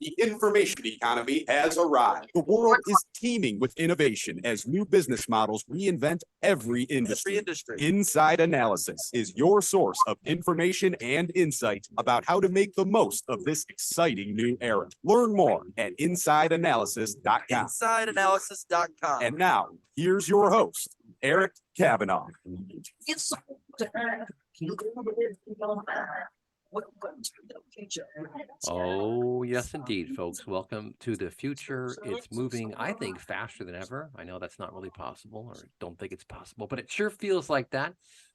The information economy has arrived. The world is teeming with innovation as new business models reinvent every industry. Inside Analysis is your source of information and insight about how to make the most of this exciting new era. Learn more at InsideAnalysis.com. InsideAnalysis.com. And now, here's your host, Eric Kavanaugh. Oh, yes, indeed, folks. Welcome to the future. It's moving, I think, faster than ever. I know that's not really possible, or don't think it's possible, but it sure feels like that.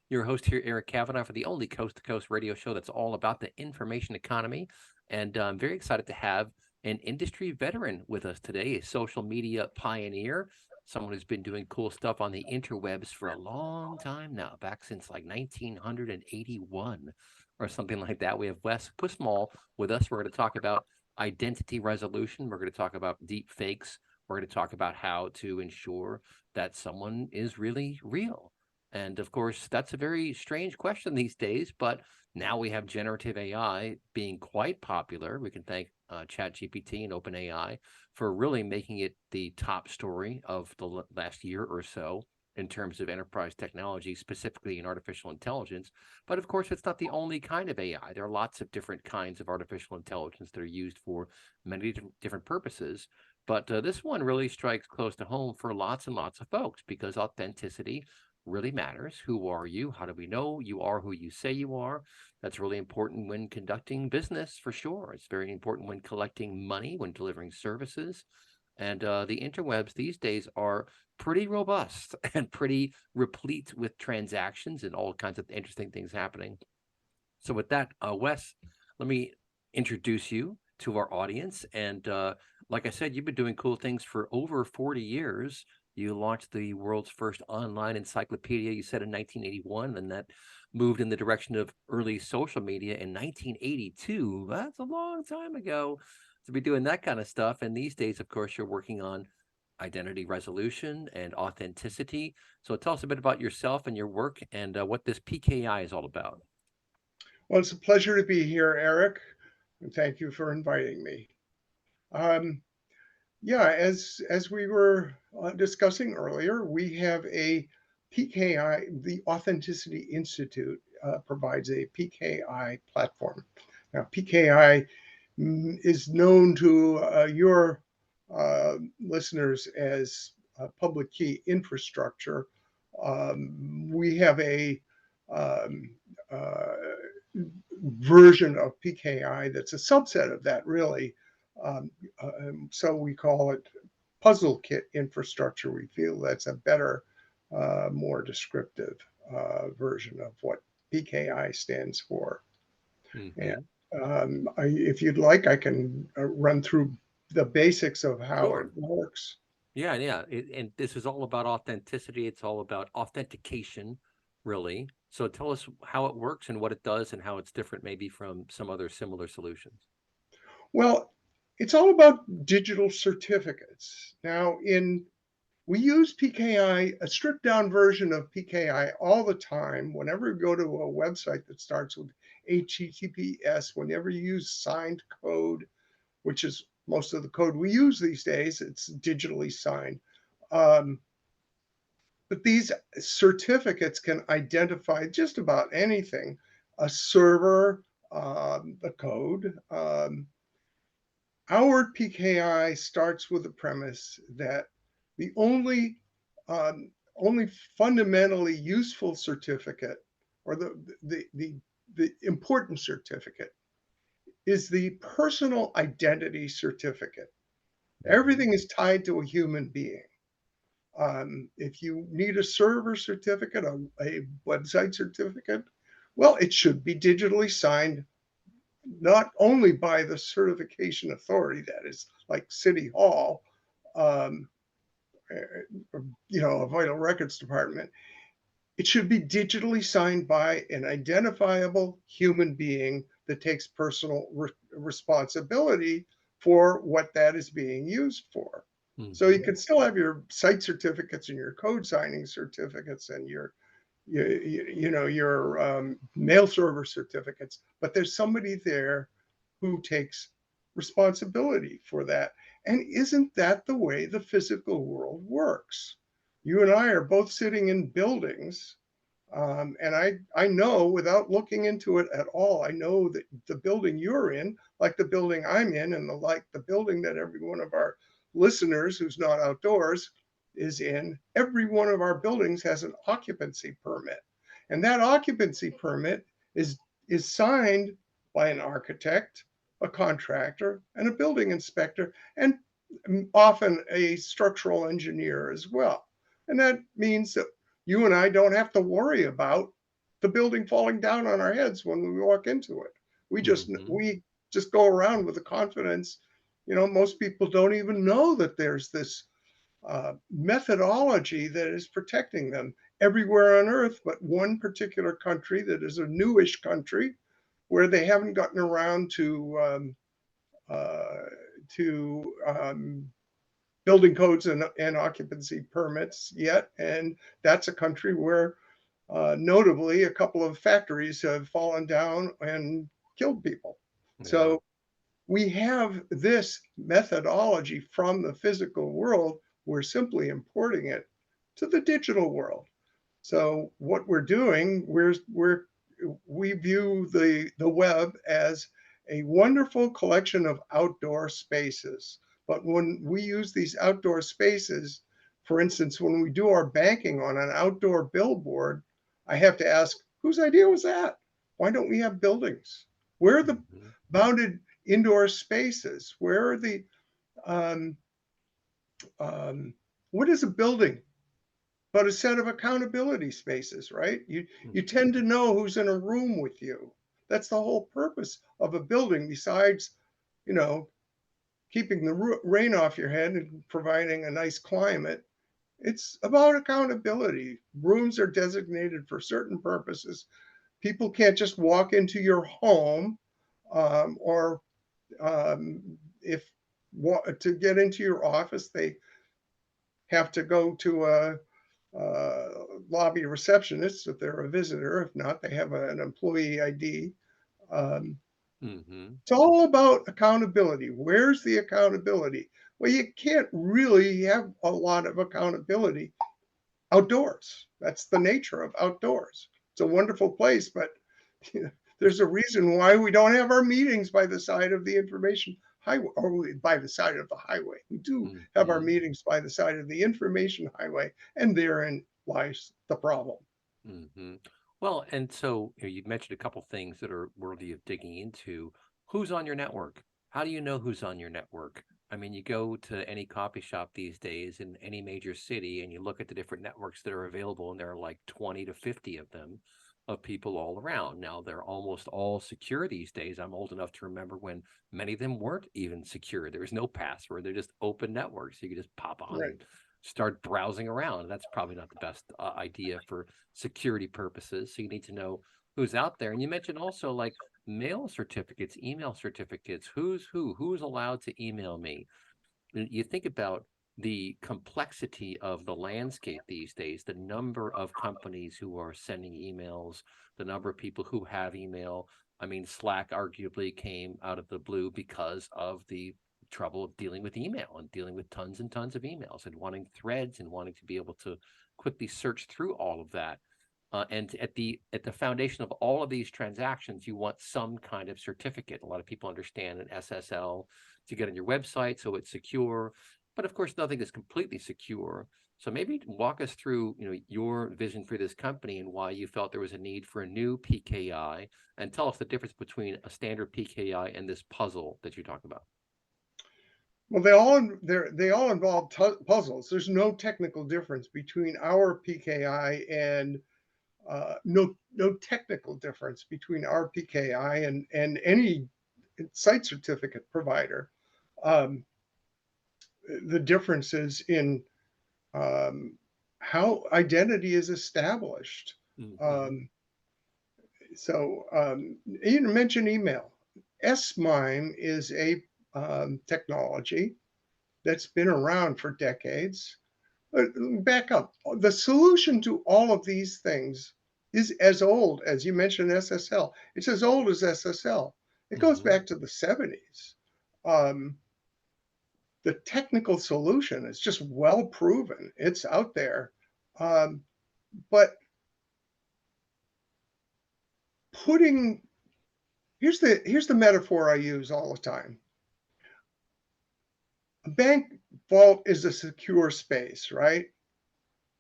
Your host here, Eric Kavanaugh, for the only coast-to-coast radio show that's all about the information economy. And I'm very excited to have an industry veteran with us today, a social media pioneer, someone who's been doing cool stuff on the interwebs for a long time now, back since like 1981. Or something like that. We have Wes Kussmaul with us. We're going to talk about identity resolution. We're going to talk about deep fakes. We're going to talk about how to ensure that someone is really real. And of course, that's a very strange question these days, but now we have generative AI being quite popular. We can thank ChatGPT and OpenAI for really making it the top story of the last year or so in terms of enterprise technology, specifically in artificial intelligence. But of course, it's not the only kind of AI. There are lots of different kinds of artificial intelligence that are used for many different purposes. But this one really strikes close to home for lots and lots of folks because authenticity really matters. Who are you? How do we know you are who you say you are? That's really important when conducting business, for sure. It's very important when collecting money, when delivering services. And the interwebs these days are pretty robust and pretty replete with transactions and all kinds of interesting things happening. So with that, Wes, let me introduce you to our audience. And like I said, you've been doing cool things for over 40 years. You launched the world's first online encyclopedia, you said, in 1981, and that moved in the direction of early social media in 1982. That's a long time ago to be doing that kind of stuff. And these days, of course, you're working on identity resolution and authenticity. So tell us a bit about yourself and your work and what this PKI is all about. Well, it's a pleasure to be here, Eric, and thank you for inviting me. As we were discussing earlier, we have a PKI. The Authenticity Institute provides a PKI platform. Now, PKI is known to your listeners as public key infrastructure. We have a version of PKI that's a subset of that, really. So we call it puzzle kit infrastructure. We feel that's a better, more descriptive version of what PKI stands for. Mm-hmm. And if you'd like, I can run through the basics of how it works. Yeah. And this is all about authenticity. It's all about authentication, really. So tell us how it works and what it does and how it's different maybe from some other similar solutions. Well, it's all about digital certificates. Now, we use PKI, a stripped down version of PKI all the time. Whenever you go to a website that starts with HTTPS, whenever you use signed code, which is most of the code we use these days, it's digitally signed. But these certificates can identify just about anything, a server, the code. Our PKI starts with the premise that the only fundamentally useful certificate, or the important certificate, is the personal identity certificate. Everything is tied to a human being. If you need a server certificate, a website certificate, well, it should be digitally signed, not only by the certification authority, that is like City Hall, a vital records department. It should be digitally signed by an identifiable human being that takes personal responsibility for what that is being used for. Mm-hmm. So you can still have your site certificates and your code signing certificates and your mail server certificates, but there's somebody there who takes responsibility for that. And isn't that the way the physical world works? You and I are both sitting in buildings. And I know without looking into it at all, I know that the building you're in, like the building I'm in, and like the building that every one of our listeners who's not outdoors is in, every one of our buildings has an occupancy permit. And that occupancy permit is signed by an architect, a contractor, and a building inspector, and often a structural engineer as well. And that means that you and I don't have to worry about the building falling down on our heads when we walk into it. We just go around with the confidence. Most people don't even know that there's this methodology that is protecting them everywhere on earth, but one particular country that is a newish country where they haven't gotten around to building codes and occupancy permits yet. And that's a country where notably a couple of factories have fallen down and killed people. Yeah. So we have this methodology from the physical world. We're simply importing it to the digital world. So what we're doing, we view the web as a wonderful collection of outdoor spaces. But when we use these outdoor spaces, for instance, when we do our banking on an outdoor billboard, I have to ask, whose idea was that? Why don't we have buildings? Where are the bounded indoor spaces? Where are the, what is a building but a set of accountability spaces, right? You tend to know who's in a room with you. That's the whole purpose of a building, besides, keeping the rain off your head and providing a nice climate. It's about accountability. Rooms are designated for certain purposes. People can't just walk into your home, or if to get into your office, they have to go to a lobby receptionist if they're a visitor. If not, they have an employee ID. It's all about accountability. Where's the accountability? Well, you can't really have a lot of accountability outdoors. That's the nature of outdoors. It's a wonderful place, but there's a reason why we don't have our meetings by the side of the information highway, or by the side of the highway. We do have our meetings by the side of the information highway, and therein lies the problem. Well, and so you've mentioned a couple things that are worthy of digging into. Who's on your network? How do you know who's on your network? I mean, you go to any coffee shop these days in any major city and you look at the different networks that are available, and there are like 20 to 50 of them, of people all around. Now, they're almost all secure these days. I'm old enough to remember when many of them weren't even secure. There was no password. They're just open networks. You could just pop on and start browsing around. That's probably not the best idea for security purposes. So you need to know who's out there. And you mentioned also like mail certificates, email certificates. Who's allowed to email me? You think about the complexity of the landscape these days, the number of companies who are sending emails, the number of people who have email. I mean, Slack arguably came out of the blue because of the trouble of dealing with email and dealing with tons and tons of emails and wanting threads and wanting to be able to quickly search through all of that. And at the foundation of all of these transactions, you want some kind of certificate. A lot of people understand an SSL to get on your website so it's secure. But of course, nothing is completely secure. So maybe walk us through, your vision for this company and why you felt there was a need for a new PKI, and tell us the difference between a standard PKI and this puzzle that you talk about. Well, they all involve puzzles. There's no technical difference between our PKI and no technical difference between our PKI and any site certificate provider. The difference is in how identity is established. So you mentioned email. S-MIME is a technology that's been around for decades. Back up. The solution to all of these things is as old as you mentioned SSL. It's as old as SSL. It goes back to the 70s. the technical solution is just well proven. It's out there. But here's the metaphor I use all the time. A bank vault is a secure space, right?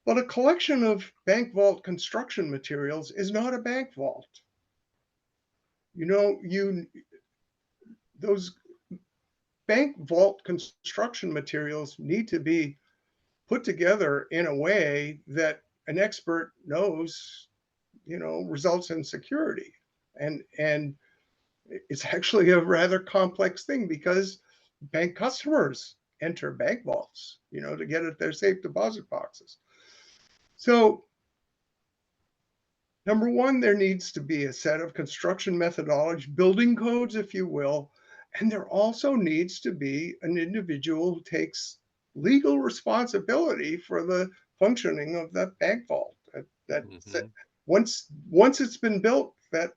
But a collection of bank vault construction materials is not a bank vault. Those bank vault construction materials need to be put together in a way that an expert knows, results in security. And it's actually a rather complex thing because bank customers enter bank vaults, to get at their safe deposit boxes. So number one, there needs to be a set of construction methodology, building codes, if you will. And there also needs to be an individual who takes legal responsibility for the functioning of that bank vault. Once it's been built, that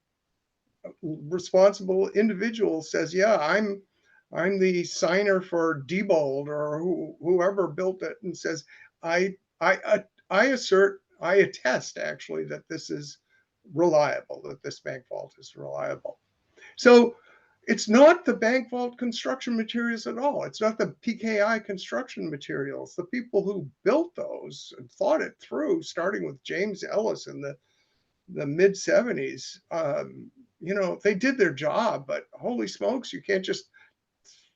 responsible individual says, yeah, I'm the signer for Diebold or whoever built it, and says, I attest actually that this is reliable, that this bank vault is reliable. So it's not the bank vault construction materials at all. It's not the PKI construction materials. The people who built those and thought it through, starting with James Ellis in the mid 70s, they did their job, but holy smokes, you can't just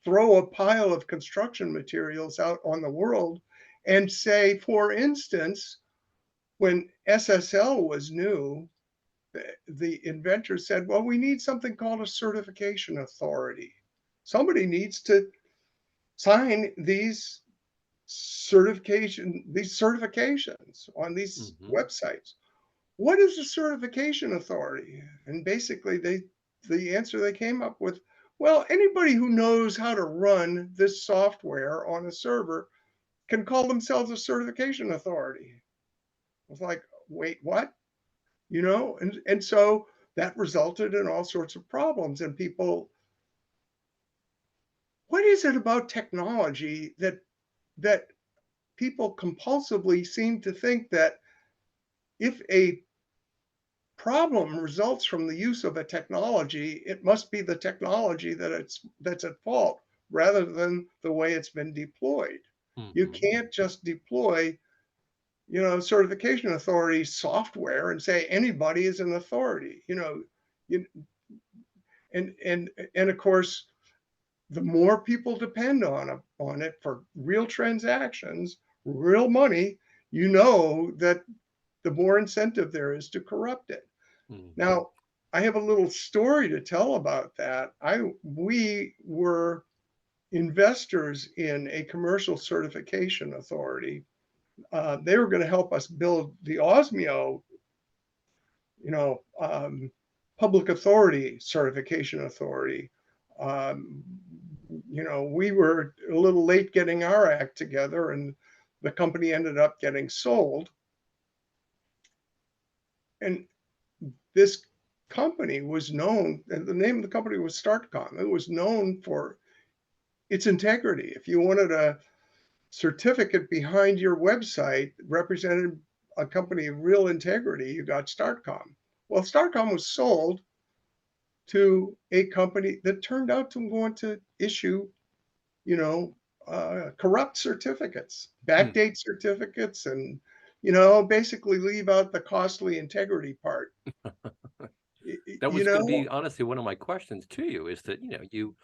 throw a pile of construction materials out on the world and say, for instance, when SSL was new, the inventor said, well, we need something called a certification authority. Somebody needs to sign these certifications on these websites. What is a certification authority? And basically the answer they came up with, well, anybody who knows how to run this software on a server can call themselves a certification authority. I was like, wait, what? And so that resulted in all sorts of problems. And people, what is it about technology that people compulsively seem to think that if a problem results from the use of a technology, it must be the technology that's at fault rather than the way it's been deployed. You can't just deploy, certification authority software and say anybody is an authority. And of course, the more people depend on it for real transactions, real money, that the more incentive there is to corrupt it. Now, I have a little story to tell about that. We were investors in a commercial certification authority. They were going to help us build the OSMIO, public authority certification authority. We were a little late getting our act together, and the company ended up getting sold. And this company was known, and the name of the company was StartCom. It was known for its integrity. If you wanted a certificate behind your website represented a company of real integrity, you got StartCom. Well, StartCom was sold to a company that turned out to want to issue, corrupt certificates, backdate certificates, and, basically leave out the costly integrity part. That was going to be honestly one of my questions to you, is that, you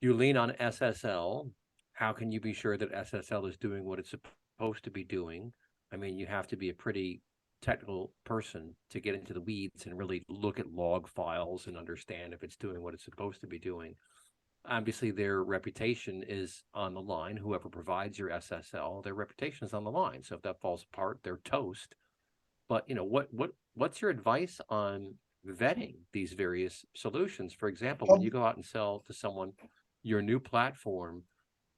lean on SSL. How can you be sure that SSL is doing what it's supposed to be doing? I mean, you have to be a pretty technical person to get into the weeds and really look at log files and understand if it's doing what it's supposed to be doing. Obviously, their reputation is on the line. Whoever provides your SSL, their reputation is on the line. So if that falls apart, they're toast. But what's your advice on vetting these various solutions? For example, when you go out and sell to someone your new platform,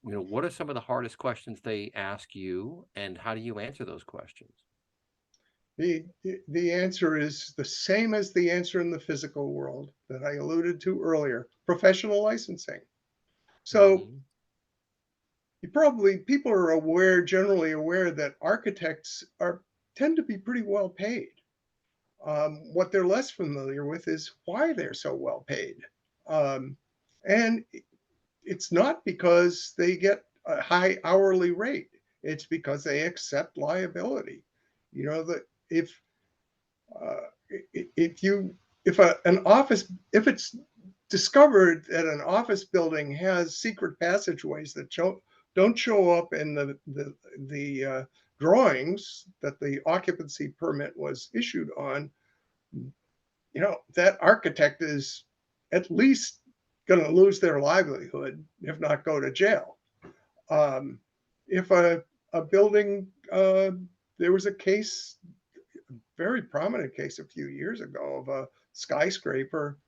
what are some of the hardest questions they ask you, and how do you answer those questions? The answer is the same as the answer in the physical world that I alluded to earlier: professional licensing. So people are generally aware that architects tend to be pretty well paid. What they're less familiar with is why they're so well paid. And it's not because they get a high hourly rate. It's because they accept liability. You know, that if it's discovered that an office building has secret passageways that don't show up in the drawings that the occupancy permit was issued on, you know, that architect is at least going to lose their livelihood, if not go to jail. If a building, there was a case, very prominent case a few years ago of a skyscraper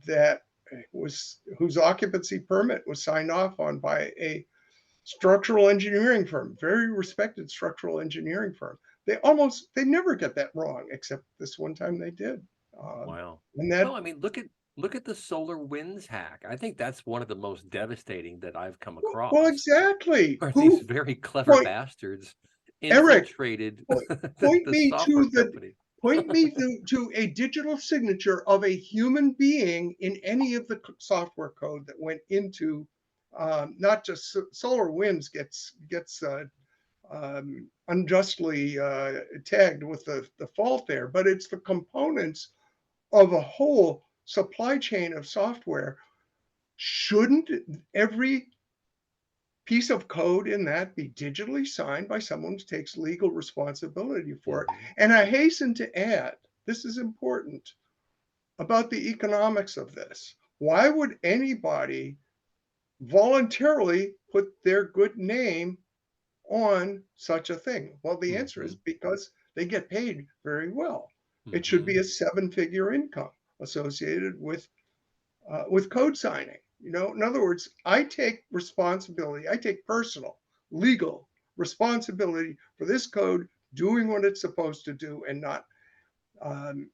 that whose occupancy permit was signed off on by a structural engineering firm, very respected structural engineering firm. They never get that wrong, except this one time they did. Wow. And that, Well, I mean, look at the solar winds hack. I think that's one of the most devastating that I've come across. well, exactly. Where these very clever point, bastards Eric, infiltrated point the me software company. Point me to a digital signature of a human being in any of the software code that went into not just solar winds gets unjustly tagged with the fault there, but it's the components of a whole supply chain of software. Shouldn't every piece of code in that be digitally signed by someone who takes legal responsibility for it? And I hasten to add, this is important, about the economics of this. Why would anybody voluntarily put their good name on such a thing? Well, the answer is because they get paid very well. It should be a 7-figure income associated with code signing. You know, in other words, I take responsibility. I take personal, legal responsibility for this code doing what it's supposed to do and not having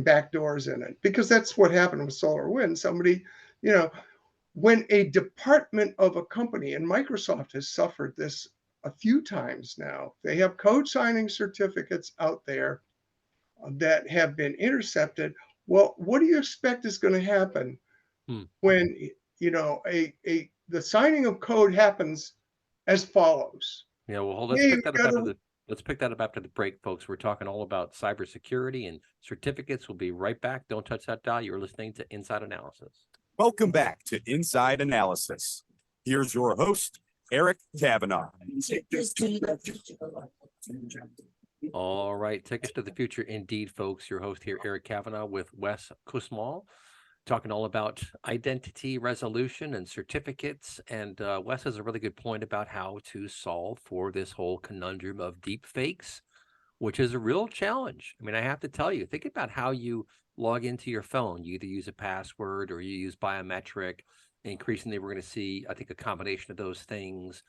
backdoors in it. Because that's what happened with SolarWinds. Somebody, you know, when a department of a company, and Microsoft has suffered this a few times now, they have code signing certificates out there that have been intercepted. Well, what do you expect is going to happen when, you know, the signing of code happens as follows? Yeah, well, let's pick that up after the break, folks. We're talking all about cybersecurity and certificates. We'll be right back. Don't touch that dial. You're listening to Inside Analysis. Welcome back to Inside Analysis. Here's your host, Eric Kavanaugh. All right, take us to the future indeed, folks. Your host here, Eric Kavanaugh, with Wes Kussmaul, talking all about identity resolution and certificates. And Wes has a really good point about how to solve for this whole conundrum of deep fakes, which is a real challenge. I mean, I have to tell you, think about how you log into your phone. You either use a password or you use biometric. Increasingly, we're going to see, I think, a combination of those things.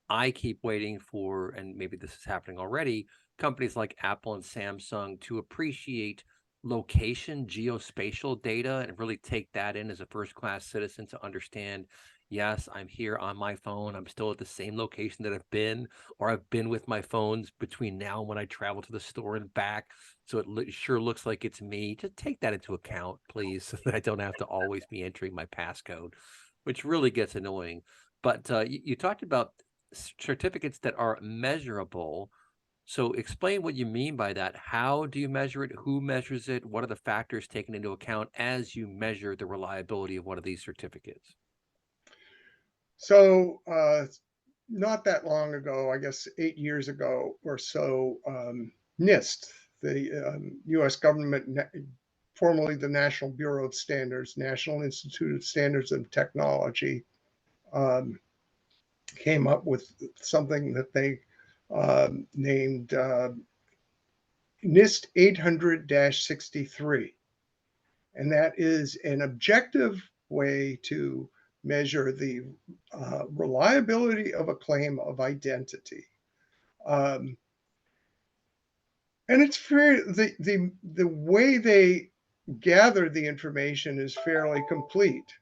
I keep waiting for, and maybe this is happening already, companies like Apple and Samsung to appreciate location, geospatial data, and really take that in as a first-class citizen to understand, yes, I'm here on my phone. I'm still at the same location that I've been, or I've been with my phones between now and when I travel to the store and back. So it sure looks like it's me. Just take that into account, please, so that I don't have to always be entering my passcode, which really gets annoying. But you talked about certificates that are measurable. So explain what you mean by that. How do you measure it? Who measures it? What are the factors taken into account as you measure the reliability of one of these certificates? So not that long ago, I guess 8 years ago or so, NIST, the U.S. government, formerly the National Bureau of Standards, National Institute of Standards and Technology, came up with something that they named NIST 800-63. And that is an objective way to measure the reliability of a claim of identity. And it's fair, the way they gather the information is fairly complete.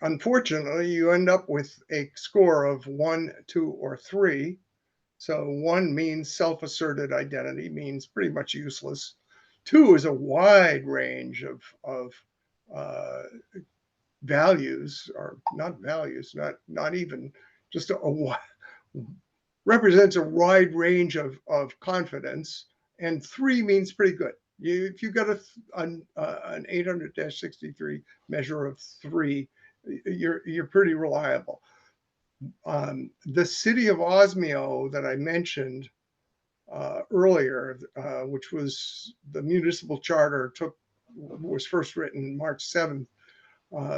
unfortunately, you end up with a score of 1, 2, or 3. So 1 means self-asserted identity, means pretty much useless. 2 is a wide range of values, or not values, not even just represents a wide range of confidence. And 3 means pretty good. If you got an 800-63 measure of 3, you're pretty reliable. The city of Osmio that I mentioned earlier, which was the municipal charter was first written March 7th,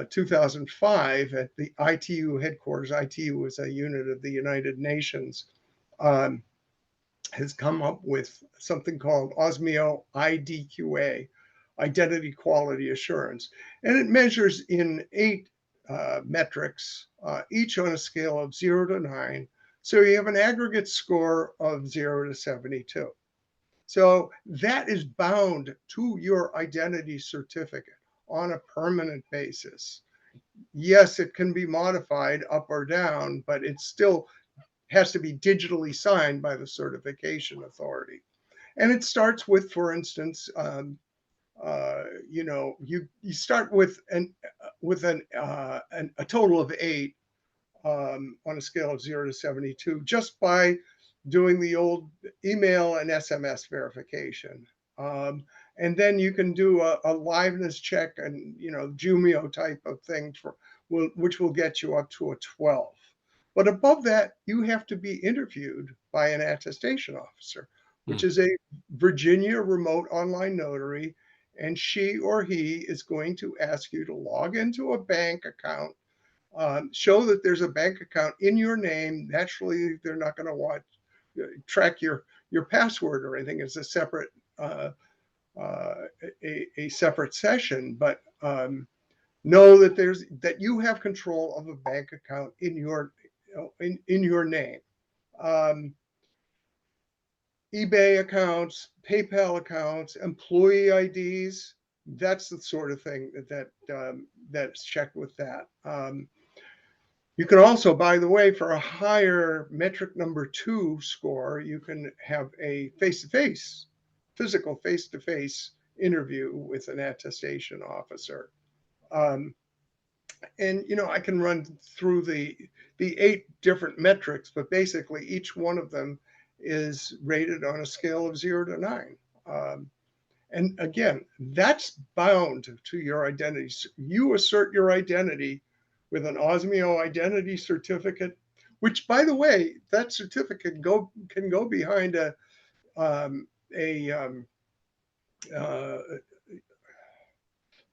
2005 at the ITU headquarters. ITU is a unit of the United Nations. Has come up with something called Osmio IDQA, Identity Quality Assurance. And it measures in 8 metrics, each on a scale of 0 to 9. So you have an aggregate score of 0 to 72. So that is bound to your identity certificate on a permanent basis. Yes, it can be modified up or down, but it still has to be digitally signed by the certification authority. And it starts with, for instance, you start with a total of 8 on a scale of 0 to 72 just by doing the old email and SMS verification. And then you can do a liveness check and Jumio type of thing which will get you up to a 12. But above that, you have to be interviewed by an attestation officer, which is a Virginia remote online notary, and she or he is going to ask you to log into a bank account, show that there's a bank account in your name. Naturally, they're not going to track your password or anything. It's a separate a separate session, but know that you have control of a bank account in your name. eBay accounts, PayPal accounts, employee IDs. That's the sort of thing that's checked with that. You can also, by the way, for a higher metric number 2 score, you can have a physical face-to-face interview with an attestation officer. And I can run through the 8 different metrics, but basically each one of them is rated on a scale of 0 to 9. And again, that's bound to your identity. You assert your identity with an Osmio identity certificate, which, by the way, that certificate can go behind a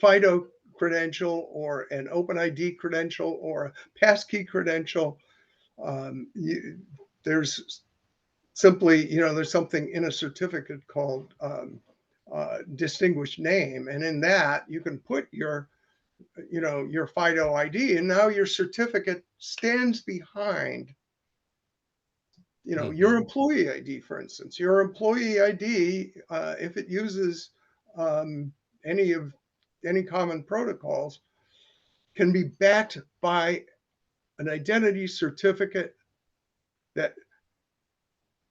FIDO credential or an OpenID credential or a passkey credential. There's simply, there's something in a certificate called distinguished name, and in that you can put your FIDO ID, and now your certificate stands behind your employee ID, for instance. Your employee ID, if it uses any common protocols, can be backed by an identity certificate that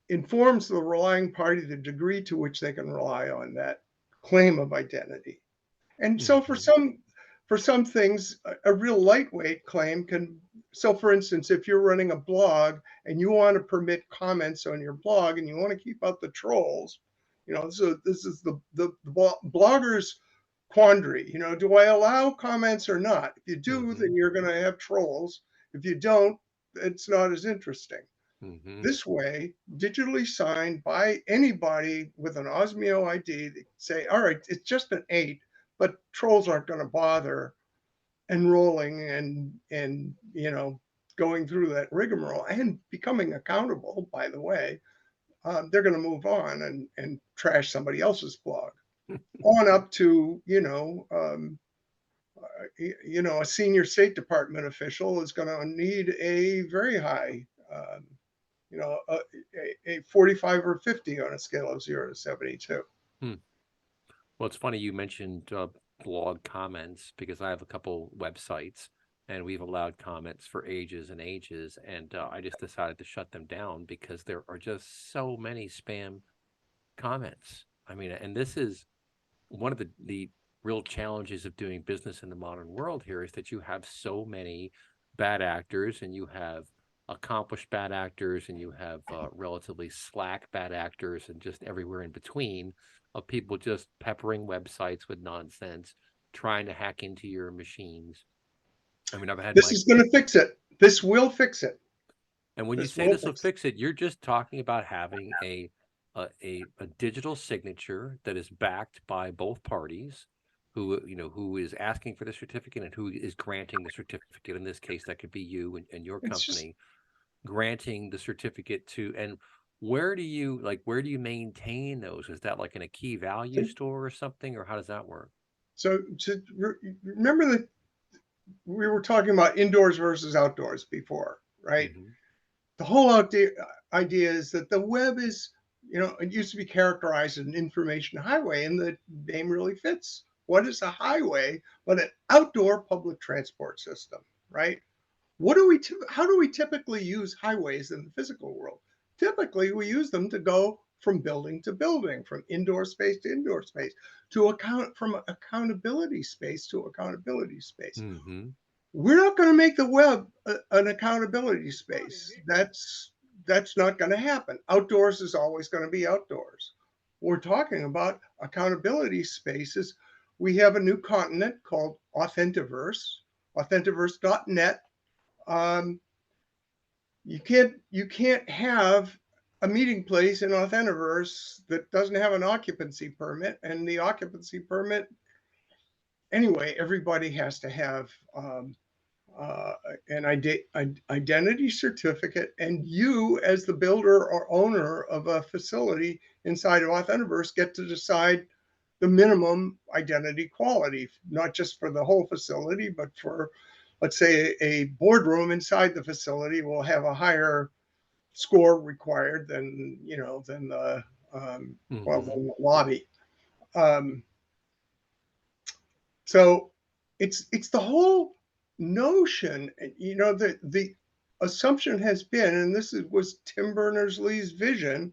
informs the relying party the degree to which they can rely on that claim of identity. And so for some things, a real lightweight claim so for instance, if you're running a blog and you want to permit comments on your blog and you want to keep out the trolls, so this is the blogger's quandary. Do I allow comments or not? If you do, then you're going to have trolls. If you don't, it's not as interesting. This way, digitally signed by anybody with an Osmio ID, they say, all right, it's just an 8, but trolls aren't going to bother enrolling and going through that rigmarole and becoming accountable, by the way. They're going to move on and trash somebody else's blog. On up to, a senior State Department official is going to need a very high, a 45 or 50 on a scale of 0 to 72. Well, it's funny you mentioned log comments because I have a couple websites and we've allowed comments for ages and ages. And I just decided to shut them down because there are just so many spam comments. I mean, and this is one of the real challenges of doing business in the modern world here is that you have so many bad actors, and you have accomplished bad actors, and you have relatively slack bad actors, and just everywhere in between of people just peppering websites with nonsense, trying to hack into your machines. I mean, I've had This is going to fix it. This will fix it. And when you say this will fix it, you're just talking about having a digital signature that is backed by both parties, who is asking for the certificate and who is granting the certificate. In this case, that could be you and your company granting the certificate to. And where do you maintain those? Is that like in a key value store or something, or how does that work? So remember that we were talking about indoors versus outdoors before, right? Mm-hmm. The whole idea is that the web is, it used to be characterized as an information highway, and the name really fits. What is a highway but an outdoor public transport system, right? How do we typically use highways in the physical world? Typically, we use them to go from building to building, from indoor space to indoor space, from accountability space to accountability space. Mm-hmm. We're not going to make the web an accountability space. That's not going to happen. Outdoors is always going to be outdoors. We're talking about accountability spaces. We have a new continent called Authentiverse, authentiverse.net. You can't have a meeting place in Authentiverse that doesn't have an occupancy permit, and the occupancy permit, anyway, everybody has to have an identity certificate, and you, as the builder or owner of a facility inside of Authentiverse, get to decide the minimum identity quality, not just for the whole facility, but for, let's say, a boardroom inside the facility will have a higher score required than the the lobby. So it's the whole notion, the assumption has been, and was Tim Berners-Lee's vision,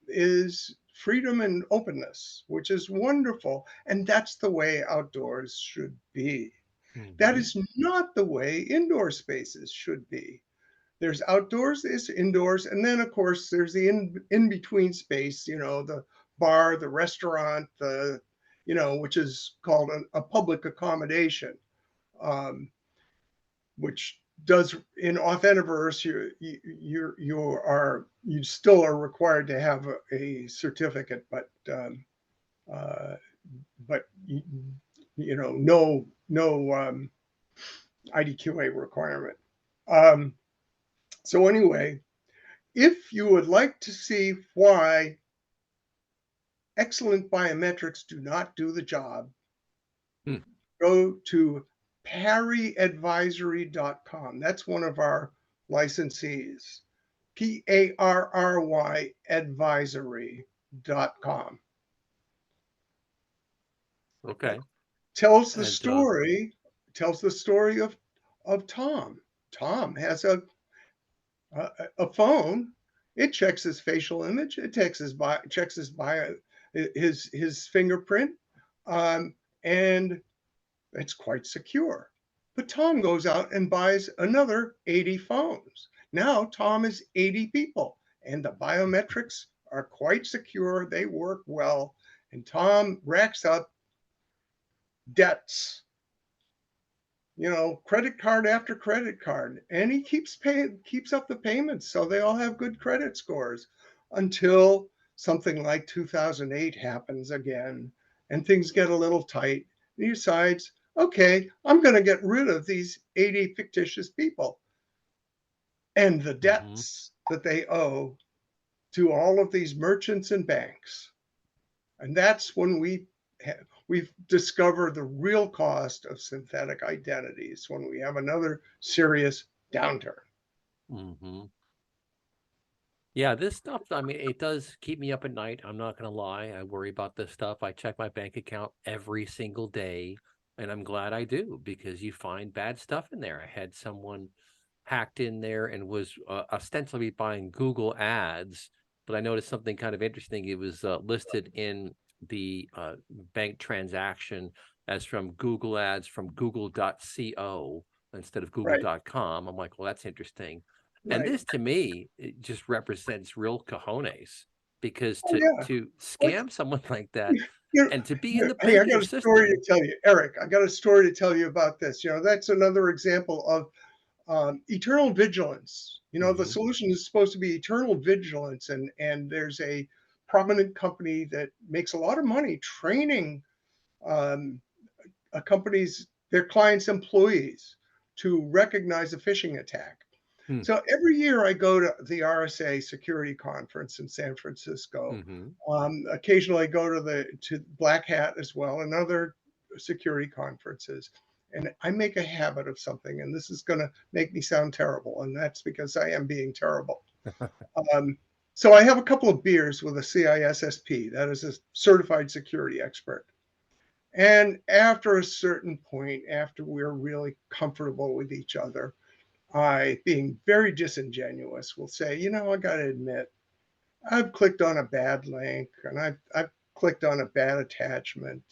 is freedom and openness, which is wonderful. And that's the way outdoors should be. Mm-hmm. That is not the way indoor spaces should be. There's outdoors, there's indoors, and then of course there's the in-between space, the bar, the restaurant, which is called a public accommodation, which does in Authentiverse, you still are required to have a certificate, but no IDQA requirement. So anyway, if you would like to see why excellent biometrics do not do the job, go to parryadvisory.com. That's one of our licensees. PARRY advisory.com. Okay. Tells the story of Tom. Tom has a phone. It checks his facial image. It checks his fingerprint, and it's quite secure. But Tom goes out and buys another 80 phones. Now Tom is 80 people, and the biometrics are quite secure. They work well, and Tom racks up debts. Credit card after credit card, and he keeps up the payments, so they all have good credit scores until something like 2008 happens again, and things get a little tight. And he decides, okay, I'm going to get rid of these 80 fictitious people and the debts that they owe to all of these merchants and banks. And that's when we've discovered the real cost of synthetic identities, when we have another serious downturn. Yeah, this stuff, I mean, it does keep me up at night. I'm not going to lie. I worry about this stuff. I check my bank account every single day, and I'm glad I do because you find bad stuff in there. I had someone hacked in there and was ostensibly buying Google ads, but I noticed something kind of interesting. It was listed in the bank transaction as from Google ads from google.co instead of Right, google.com. I'm like, well, that's interesting. And right. this to me, it just represents real cojones because Oh yeah. to Like, scam someone like that you and to be in the hey, I banking got a story system. to tell you, Eric. I got a story to tell you about this. That's another example of eternal vigilance. The Mhm. solution is supposed to be eternal vigilance, and there's a prominent company that makes a lot of money training um, a company's their clients' employees to recognize a phishing attack. Hmm. So every year I go to the RSA Security Conference in San Francisco. Mhm. Occasionally I go to Black Hat as well and other security conferences. And I make a habit of something, and this is going to make me sound terrible, and that's because I am being terrible. Um, so I have a couple of beers with a CISSP, that is a certified security expert. And after a certain point, after we're really comfortable with each other, I, being very disingenuous, will say, I got to admit, I've clicked on a bad link and I've clicked on a bad attachment.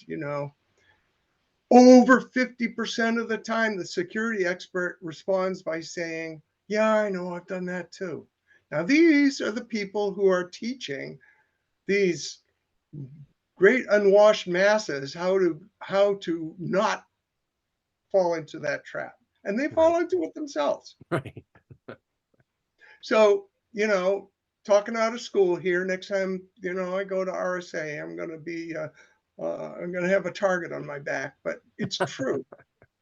Over 50% of the time, the security expert responds by saying, yeah, I know, I've done that too. Now, these are the people who are teaching these great unwashed masses how to not fall into that trap. And they Right. fall into it themselves. Right. So, talking out of school here, next time, I go to RSA, I'm going to have a target on my back, but it's true.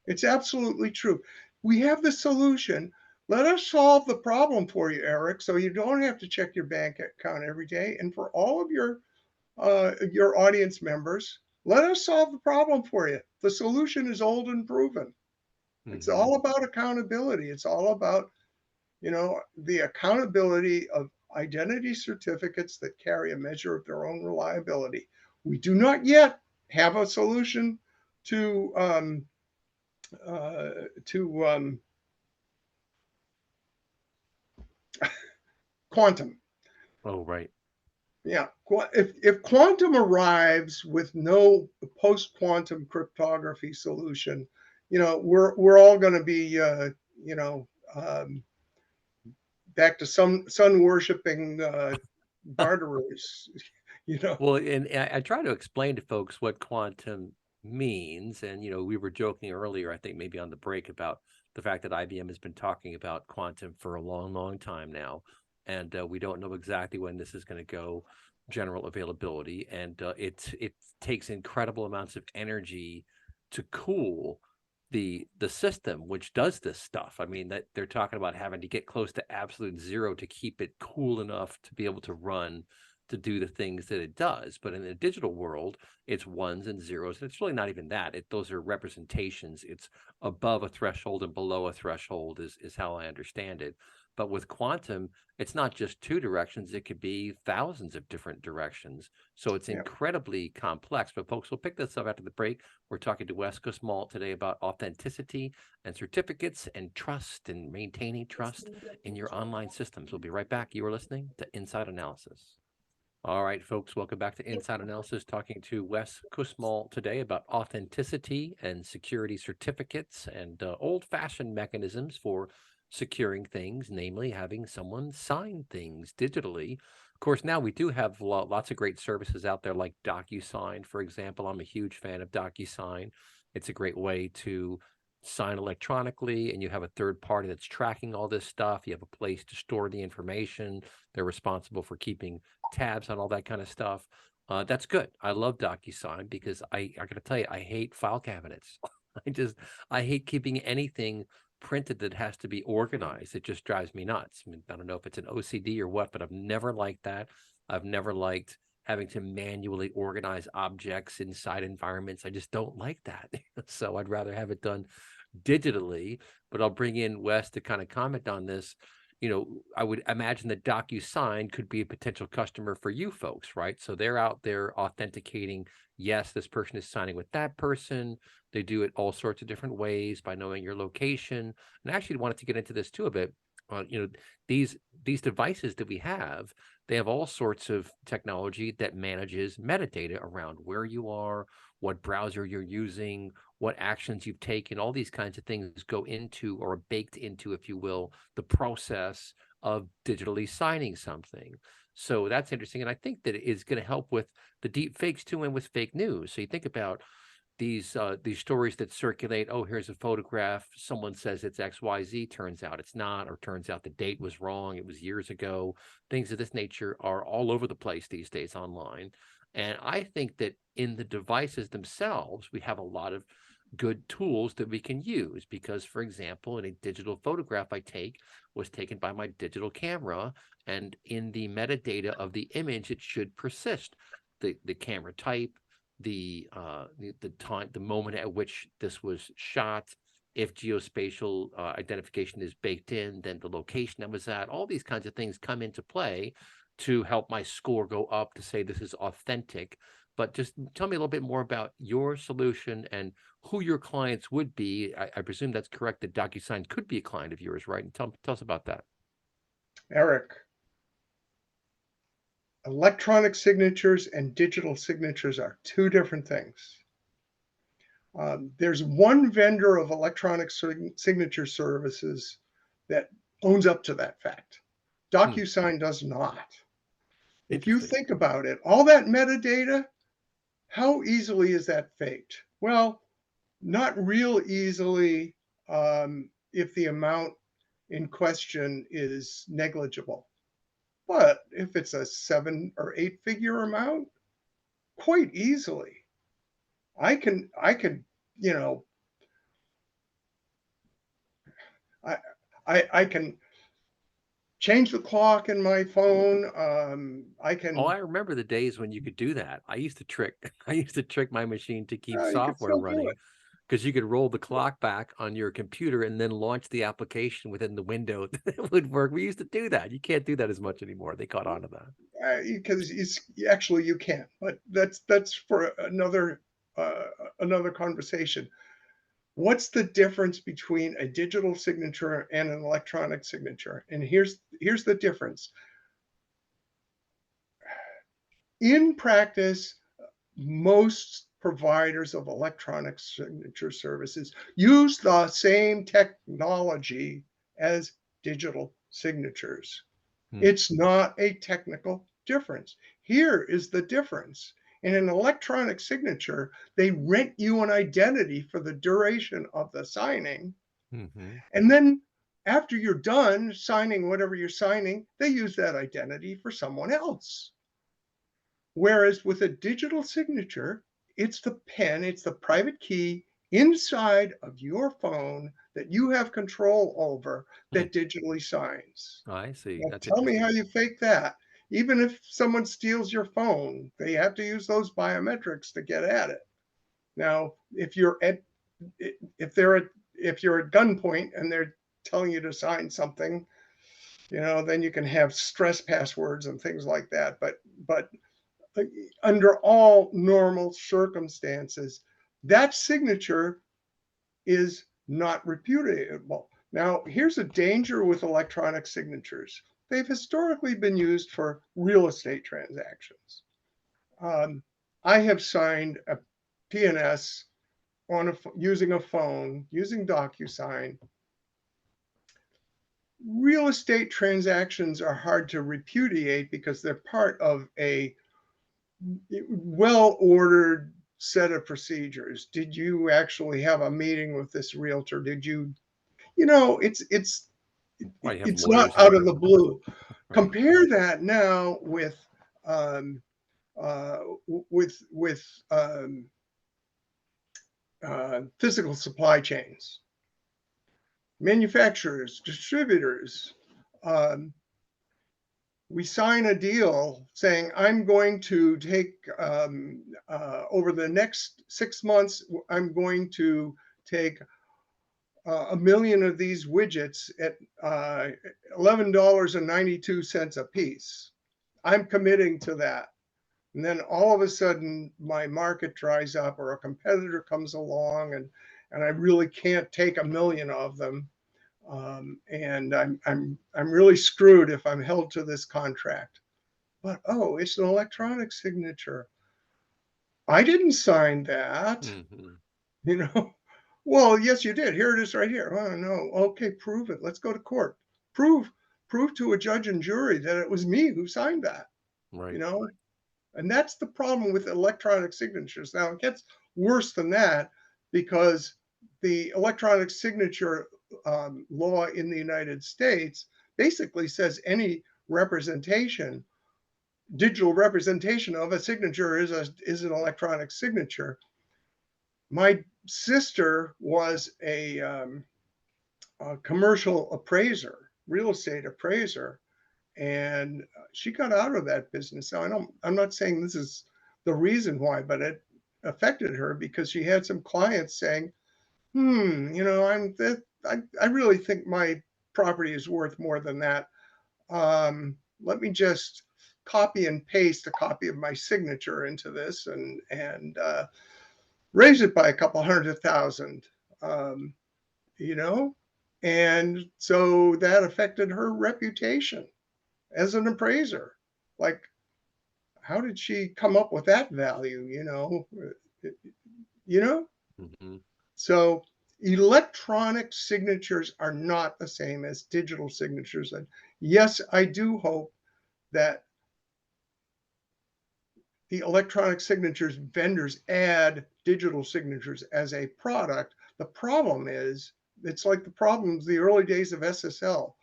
It's absolutely true. We have the solution. Let us solve the problem for you, Eric, so you don't have to check your bank account every day. And for all of your audience members, let us solve the problem for you. The solution is old and proven. It's Mhm. all about accountability. It's all about, the accountability of identity certificates that carry a measure of their own reliability. We do not yet have a solution to uh, to quantum. Oh, right. Yeah, if quantum arrives with no post-quantum cryptography solution, we're all going to be you know um, back to some sun worshiping barterers. You know, Well, and I try to explain to folks what quantum means. And, we were joking earlier, I think maybe on the break, about the fact that IBM has been talking about quantum for a long, long time now. And we don't know exactly when this is going to go general availability. And it takes incredible amounts of energy to cool the system, which does this stuff. I mean, that they're talking about having to get close to absolute zero to keep it cool enough to be able to run, to do the things that it does. But in the digital world, it's ones and zeros. And it's really not even that. Those are representations. It's above a threshold and below a threshold is how I understand it. But with quantum, it's not just two directions. It could be thousands of different directions. So it's yeah. incredibly complex. But folks, we'll pick this up after the break. We're talking to Wes Kussmaul today about authenticity and certificates and trust and maintaining trust in your online systems. We'll be right back. You are listening to Inside Analysis. All right, folks, welcome back to Inside Analysis, talking to Wes Kussmaul today about authenticity and security certificates and old-fashioned mechanisms for securing things, namely having someone sign things digitally. Of course, now we do have lots of great services out there like DocuSign, for example. I'm a huge fan of DocuSign. It's a great way to sign electronically, and you have a third party that's tracking all this stuff. You have a place to store the information. They're responsible for keeping tabs on all that kind of stuff. That's good. I love DocuSign because I got to tell you, I hate file cabinets. I hate keeping anything printed that has to be organized. It just drives me nuts. I mean, I don't know if it's an OCD or what, but I've never liked that. I've never liked having to manually organize objects inside environments. I just don't like that. So I'd rather have it done digitally. But I'll bring in Wes to kind of comment on this. I would imagine that DocuSign could be a potential customer for you folks, right? So they're out there authenticating, yes, this person is signing with that person. They do it all sorts of different ways by knowing your location. And I actually wanted to get into this too a bit. These devices that we have, they have all sorts of technology that manages metadata around where you are, what browser you're using, what actions you've taken. All these kinds of things go into, or are baked into, if you will, the process of digitally signing something. So that's interesting. And I think that it is going to help with the deep fakes too, and with fake news. So you think about these stories that circulate. Oh, here's a photograph. Someone says it's XYZ. Turns out it's not, or turns out the date was wrong. It was years ago. Things of this nature are all over the place these days online. And I think that in the devices themselves, we have a lot of good tools that we can use, because, for example, in a digital photograph I take was taken by my digital camera, and in the metadata of the image, it should persist the camera type, the time, the moment at which this was shot. If geospatial identification is baked in, then the location I was at. All these kinds of things come into play to help my score go up, to say this is authentic. But just tell me a little bit more about your solution and who your clients would be. I presume that's correct, that DocuSign could be a client of yours, right? And tell us about that. Eric, electronic signatures and digital signatures are two different things. There's one vendor of electronic signature services that owns up to that fact. DocuSign does not. If you think about it, all that metadata, how easily is that faked? Well, not real easily if the amount in question is negligible. But if it's a 7 or 8 figure amount, quite easily. I can, I can change the clock in my phone. I can. Oh, I remember the days when you could do that. I used to trick my machine to keep You can software still do running, it. because you could roll the clock back on your computer and then launch the application within the window that would work. We used to do that. You can't do that as much anymore. They caught on to that. Because actually you can, but that's for another conversation. What's the difference between a digital signature and an electronic signature? And here's the difference. In practice, most providers of electronic signature services use the same technology as digital signatures. It's not a technical difference. Here is the difference. In an electronic signature, they rent you an identity for the duration of the signing. And then after you're done signing whatever you're signing, they use that identity for someone else. Whereas with a digital signature, it's the pen, it's the private key inside of your phone that you have control over that digitally signs. I see. Now, That's tell me how interesting. you fake that. Even if someone steals your phone, they have to use those biometrics to get at it. Now, if you're at gunpoint and they're telling you to sign something, then you can have stress passwords and things like that. But under all normal circumstances, that signature is not repudiatable. Now, here's a danger with electronic signatures. They've historically been used for real estate transactions. I have signed a PNS using a phone, using DocuSign. Real estate transactions are hard to repudiate because they're part of a well-ordered set of procedures. Did you actually have a meeting with this realtor? Did you, it's not out of the blue. Right. Compare that now with physical supply chains, manufacturers, distributors. We sign a deal saying, I'm going to take, over the next 6 months, I'm going to take a million of these widgets at $11.92 a piece. I'm committing to that. And then all of a sudden my market dries up, or a competitor comes along, and I really can't take a million of them. And I'm really screwed if I'm held to this contract. But oh, it's an electronic signature. I didn't sign that. You know. Well, yes, you did. Here it is right here. Oh no. Okay, prove it. Let's go to court. Prove to a judge and jury that it was me who signed that. Right. You know. And that's the problem with electronic signatures. Now it gets worse than that, because the electronic signature law in the United States basically says any representation, digital representation of a signature is an electronic signature. My sister was a commercial appraiser, real estate appraiser, and she got out of that business. Now, I'm not saying this is the reason why, but it affected her because she had some clients saying, you know, I really think my property is worth more than that. Let me just copy and paste a copy of my signature into this and raise it by a couple $100,000, you know? And so that affected her reputation as an appraiser. Like, how did she come up with that value, you know? You know? So electronic signatures are not the same as digital signatures. And yes, I do hope that the electronic signatures vendors add digital signatures as a product. The problem is, it's like the problems, the early days of SSL.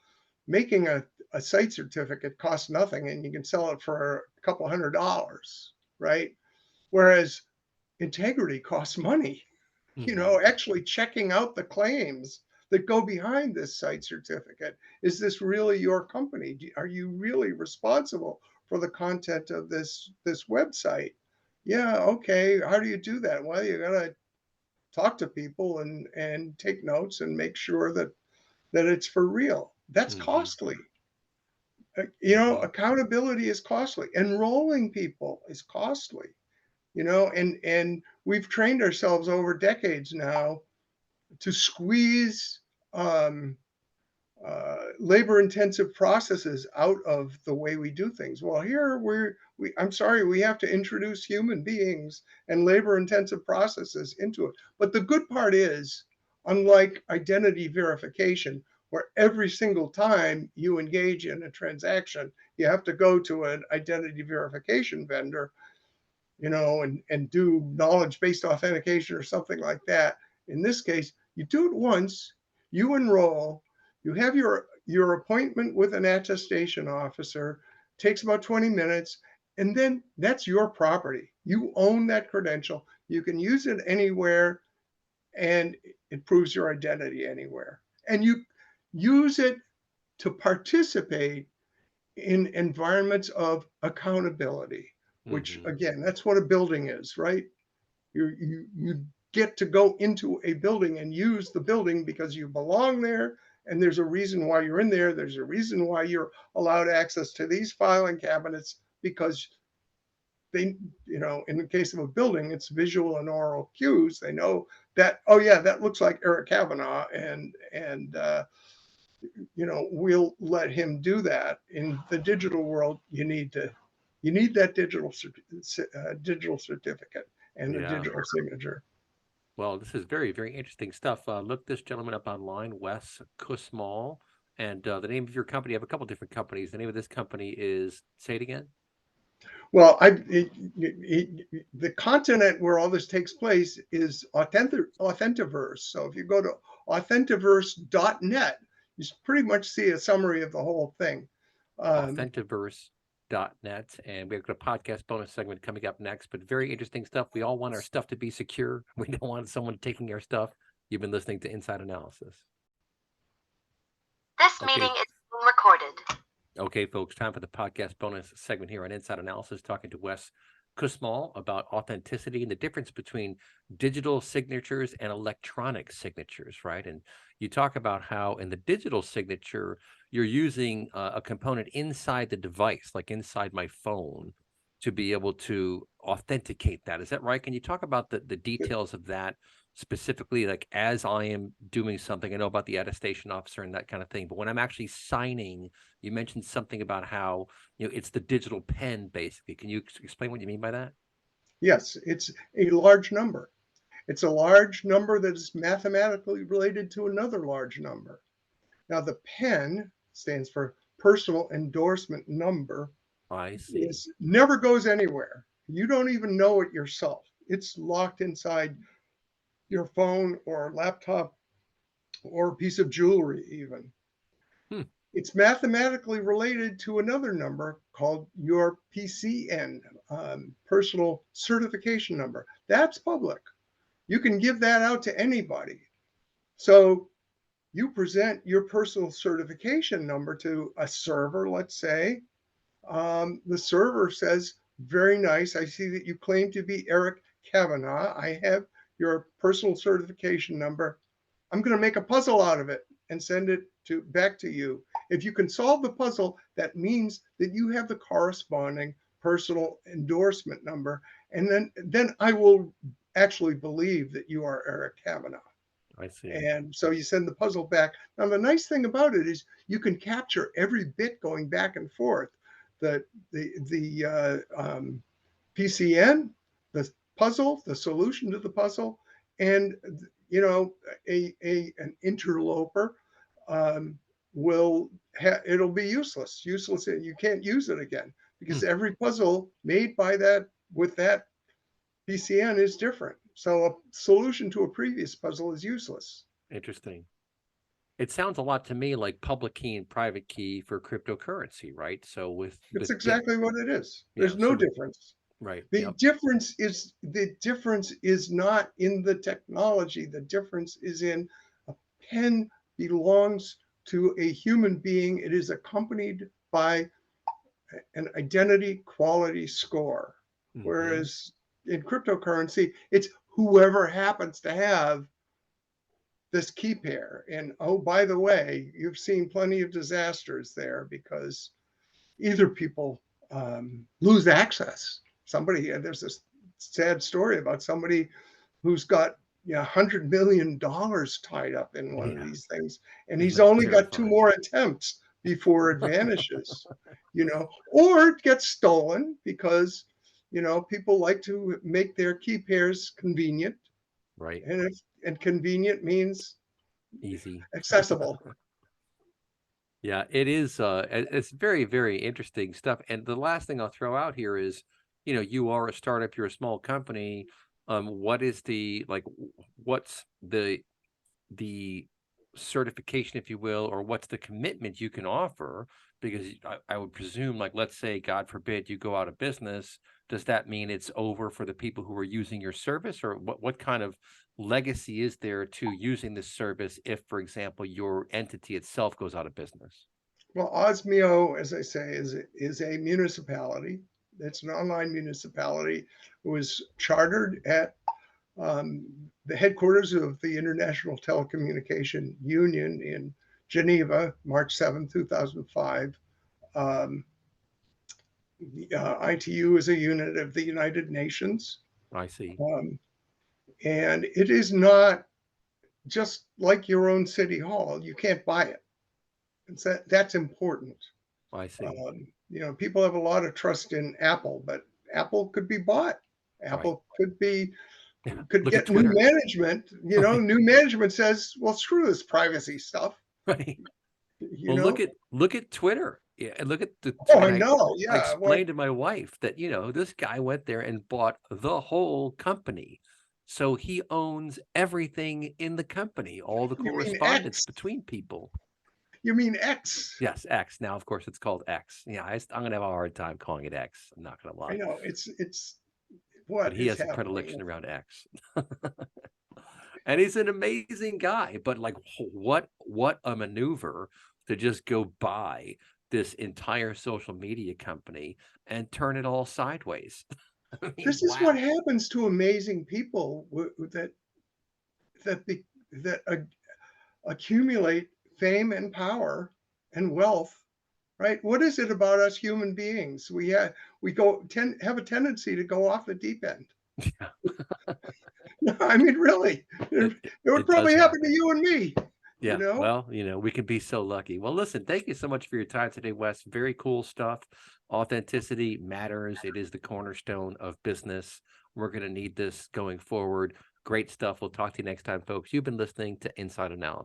Making a site certificate costs nothing, and you can sell it for a couple $100, right? Whereas integrity costs money. You know, actually checking out the claims that go behind this site certificate. Is this really your company? Are you really responsible for the content of this website? Yeah, okay. How do you do that? Well, you gotta talk to people and take notes and make sure that it's for real. That's costly. You know, accountability is costly. Enrolling people is costly. You know, and we've trained ourselves over decades now to squeeze labor-intensive processes out of the way we do things. Well, here I'm sorry, we have to introduce human beings and labor-intensive processes into it. But the good part is, unlike identity verification, where every single time you engage in a transaction, you have to go to an identity verification vendor, you know, and do knowledge-based authentication or something like that. In this case, you do it once, you enroll, you have your appointment with an attestation officer, takes about 20 minutes, and then that's your property. You own that credential. You can use it anywhere, and it proves your identity anywhere. And you use it to participate in environments of accountability, which again, that's what a building is, right? You get to go into a building and use the building because you belong there, and there's a reason why you're in there. There's a reason why you're allowed access to these filing cabinets, because they, you know, in the case of a building, it's visual and oral cues. They know that, oh yeah, that looks like Eric Kavanaugh, and you know, we'll let him do that. In the digital world, you need that digital certificate and the digital signature. Well, this is very, very interesting stuff. Look this gentleman up online, Wes Kussmaul, and the name of your company. You have a couple different companies. The name of this company is, say it again. Well, the continent where all this takes place is Authentiverse. So if you go to authentiverse.net, you pretty much see a summary of the whole thing. Authentiverse.net, and we've got a podcast bonus segment coming up next, but very interesting stuff. We all want our stuff to be secure. We don't want someone taking our stuff. You've been listening to Inside Analysis. This meeting is being recorded. Okay, folks, time for the podcast bonus segment here on Inside Analysis, talking to Wes Kussmaul about authenticity and the difference between digital signatures and electronic signatures, right? And you talk about how in the digital signature, you're using a component inside the device, like inside my phone, to be able to authenticate that. Is that right? Can you talk about the details of that specifically, like as I am doing something? I know about the attestation officer and that kind of thing, but when I'm actually signing, you mentioned something about how, it's the digital pen, basically. Can you explain what you mean by that? Yes, it's a large number. It's a large number that is mathematically related to another large number. Now, the pen stands for personal endorsement number. I see. Never goes anywhere. You don't even know it yourself. It's locked inside your phone or laptop or a piece of jewelry even. Hmm. It's mathematically related to another number called your PCN, personal certification number. That's public. You can give that out to anybody. So you present your personal certification number to a server, let's say. The server says, very nice. I see that you claim to be Eric Kavanagh. I have your personal certification number. I'm going to make a puzzle out of it and send it back to you. If you can solve the puzzle, that means that you have the corresponding personal endorsement number. And then I will actually believe that you are Eric Kavanagh. I see. And so you send the puzzle back. Now, the nice thing about it is you can capture every bit going back and forth. The PCN, the puzzle, the solution to the puzzle, and an interloper it'll be useless. You can't use it again because every puzzle made by that with that PCN is different. So a solution to a previous puzzle is useless. Interesting. It sounds a lot to me like public key and private key for cryptocurrency, right? So it's exactly what it is. There's no difference. Right. The difference is not in the technology. The difference is in a pen belongs to a human being. It is accompanied by an identity quality score. Mm-hmm. Whereas in cryptocurrency, it's whoever happens to have this key pair. And oh, by the way, you've seen plenty of disasters there because either people lose access. There's this sad story about somebody who's got $100 million tied up in one of these things, and he's only got 2 more attempts before it vanishes, or it gets stolen because people like to make their key pairs convenient, right? And convenient means easy, accessible. Yeah, it is. It's very, very interesting stuff. And the last thing I'll throw out here is, you are a startup, you're a small company. What's the certification, if you will, or what's the commitment you can offer? Because I would presume, like, let's say, God forbid, you go out of business. Does that mean it's over for the people who are using your service, or what kind of legacy is there to using this service if, for example, your entity itself goes out of business? Well, Osmio, as I say, is a municipality. It's an online municipality. It was chartered at the headquarters of the International Telecommunication Union in Geneva, March 7, 2005. ITU is a unit of the United Nations. I see. And it is not just like your own city hall. You can't buy it. That's important. I see. People have a lot of trust in Apple, but Apple could be bought. Apple could get new management. New management says, "Well, screw this privacy stuff." Right. Look at Twitter. Yeah, and look at the. I know. Yeah. I explained to my wife that this guy went there and bought the whole company, so he owns everything in the company, all the correspondence between people. You mean X? Yes, X. Now, of course, it's called X. Yeah, I'm gonna have a hard time calling it X. I'm not gonna lie. I know it's what. But he has a predilection around X. And he's an amazing guy. But like, what a maneuver to just go buy this entire social media company and turn it all sideways. I mean, This is wow. what happens to amazing people that accumulate fame and power and wealth, right? What is it about us human beings? We have a tendency to go off the deep end. Yeah. I mean, really, it would It probably does happen to happen. you and me. Yeah, You know? well, we can be so lucky. Well, listen, thank you so much for your time today, Wes. Very cool stuff. Authenticity matters. It is the cornerstone of business. We're going to need this going forward. Great stuff. We'll talk to you next time, folks. You've been listening to Inside Analysis.